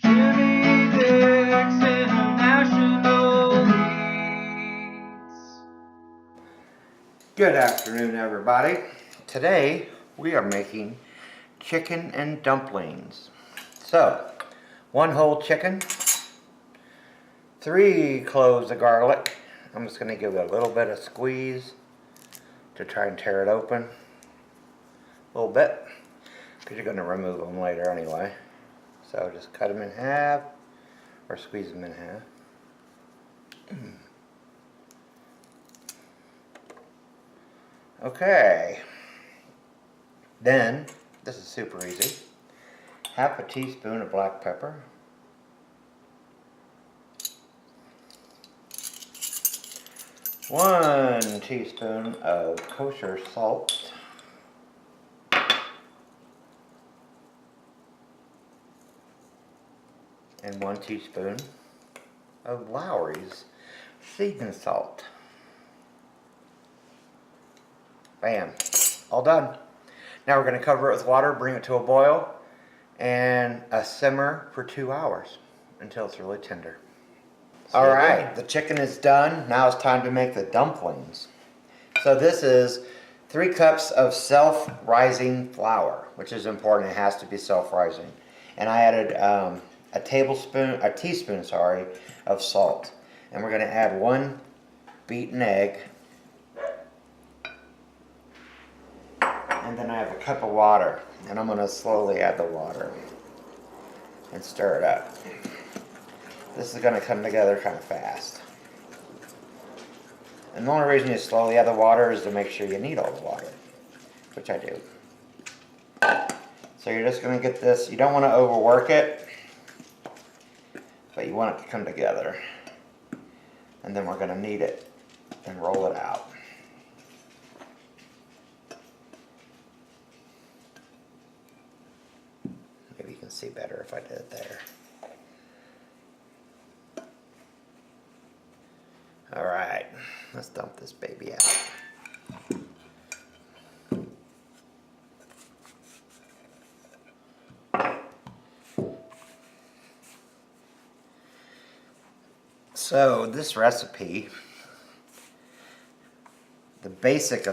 Jimmy's International Eats. Good afternoon, everybody. Today we are making chicken and dumplings. So, 1 whole chicken, 3 cloves of garlic. I'm just going to give it a little bit of squeeze to try and tear it open a little bit, because you're going to remove them later anyway. So just cut them in half or squeeze them in half. Okay, then this is super easy. Half a teaspoon of black pepper, 1 teaspoon of kosher salt, and 1 teaspoon of Lowry's seasoning salt. Bam, all done. Now we're going to cover it with water, bring it to a boil, and a simmer for 2 hours until it's really tender. Alright, the chicken is done. Now it's time to make the dumplings. So this is 3 cups of self-rising flour, which is important. It has to be self-rising. And I added a teaspoon of salt. And we're going to add 1 beaten egg. And then I have a cup of water, and I'm going to slowly add the water and stir it up. This is going to come together kind of fast. And the only reason you slowly add the water is to make sure you need all the water, which I do. So you're just going to get this, you don't want to overwork it, but you want it to come together. And then we're going to knead it and roll it out. Maybe you can see better if I did it there. Alright, let's dump this baby out. So this recipe, the basis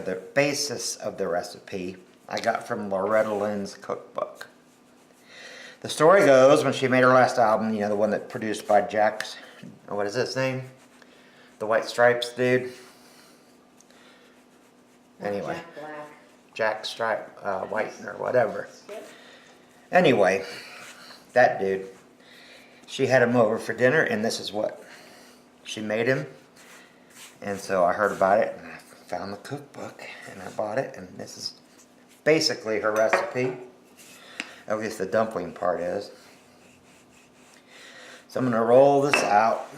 of the recipe, I got from Loretta Lynn's cookbook. The story goes, when she made her last album, you know, the one that produced by what is his name? The White Stripes dude. Anyway, Jack Stripe, White or whatever. Anyway, that dude, she had him over for dinner, and this is what she made him. And so I heard about it, and I found the cookbook, and I bought it, and this is basically her recipe. At least the dumpling part is. So I'm going to roll this out,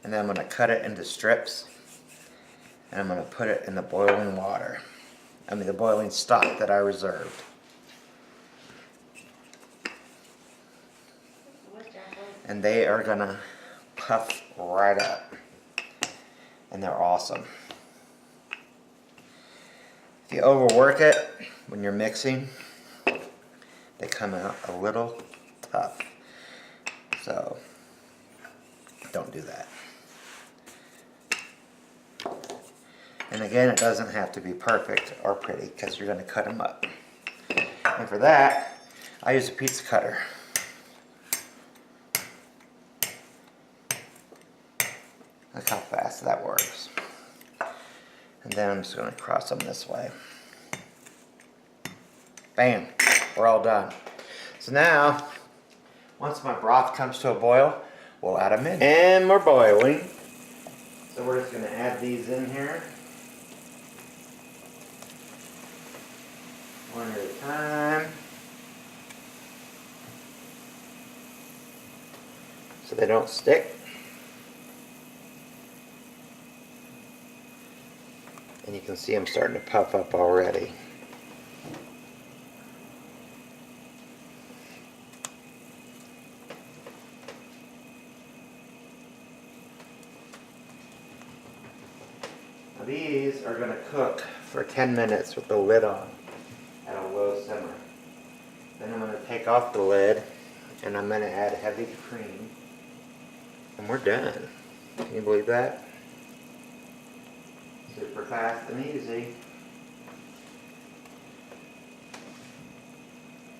and then I'm going to cut it into strips, and I'm going to put it in the boiling water. I mean the boiling stock that I reserved. And they are going to puff right up. And they're awesome. If you overwork it when you're mixing, they come out a little tough. So don't do that. And again, it doesn't have to be perfect or pretty, because you're going to cut them up. And for that, I use a pizza cutter. Look how fast that works. And then I'm just going to cross them this way. Bam, we're all done. So now, once my broth comes to a boil, we'll add them in. And we're boiling. So we're just going to add these in here. One at a time. So they don't stick. And you can see them starting to puff up already. Now these are going to cook for 10 minutes with the lid on at a low simmer. Then I'm going to take take off the lid, and I'm gonna add heavy cream, and we're done. Can you believe that? Super fast and easy.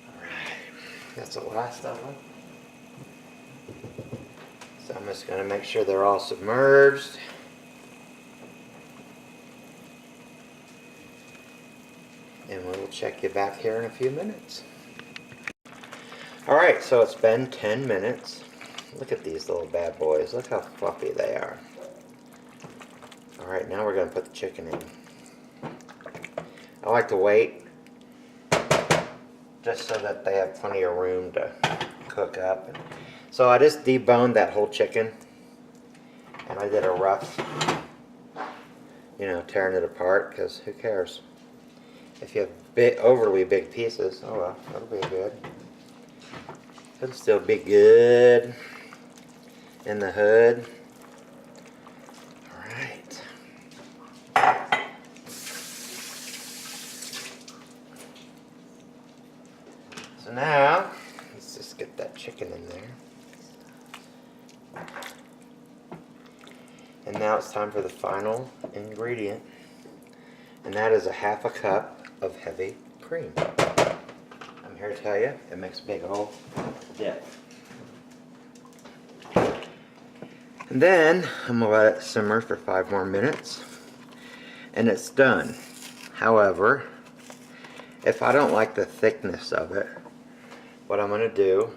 Alright, that's the last of them. So I'm just gonna make sure they're all submerged. And we'll check you back here in a few minutes. Alright, so it's been 10 minutes. Look at these little bad boys. Look how fluffy they are. Alright, now we're going to put the chicken in. I like to wait just so that they have plenty of room to cook up. So I just deboned that whole chicken. And I did a rough, tearing it apart, because who cares? If you have overly big pieces, oh well, that'll be good. It'll still be good in the hood. Alright. So now, let's just get that chicken in there. And now it's time for the final ingredient. And that is a ½ cup of heavy cream. I'm here to tell you, it makes a big old dip. And then I'm gonna let it simmer for 5 more minutes, and it's done. However, if I don't like the thickness of it, what I'm gonna do,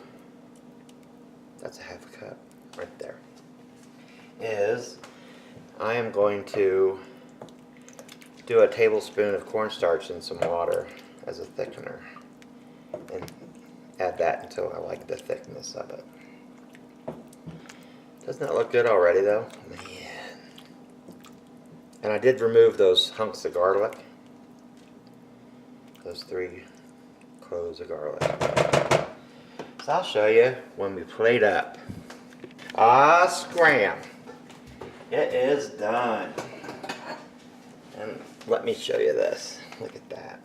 that's a ½ cup right there, is I am going to do a tablespoon of cornstarch in some water as a thickener, and add that until I like the thickness of it. Doesn't that look good already though? Man. And I did remove those hunks of garlic. Those 3 cloves of garlic. So I'll show you when we plate up. Ah, scram! It is done. And let me show you this. Look at that.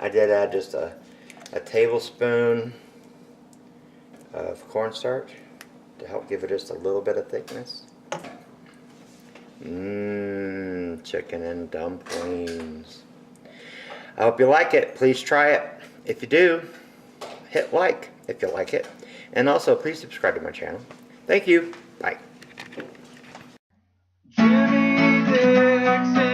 I did add just a tablespoon of cornstarch to help give it just a little bit of thickness. Chicken and dumplings. I hope you like it. Please try it. If you do, hit like if you like it. And also, please subscribe to my channel. Thank you. Bye. Jimmy Dixon.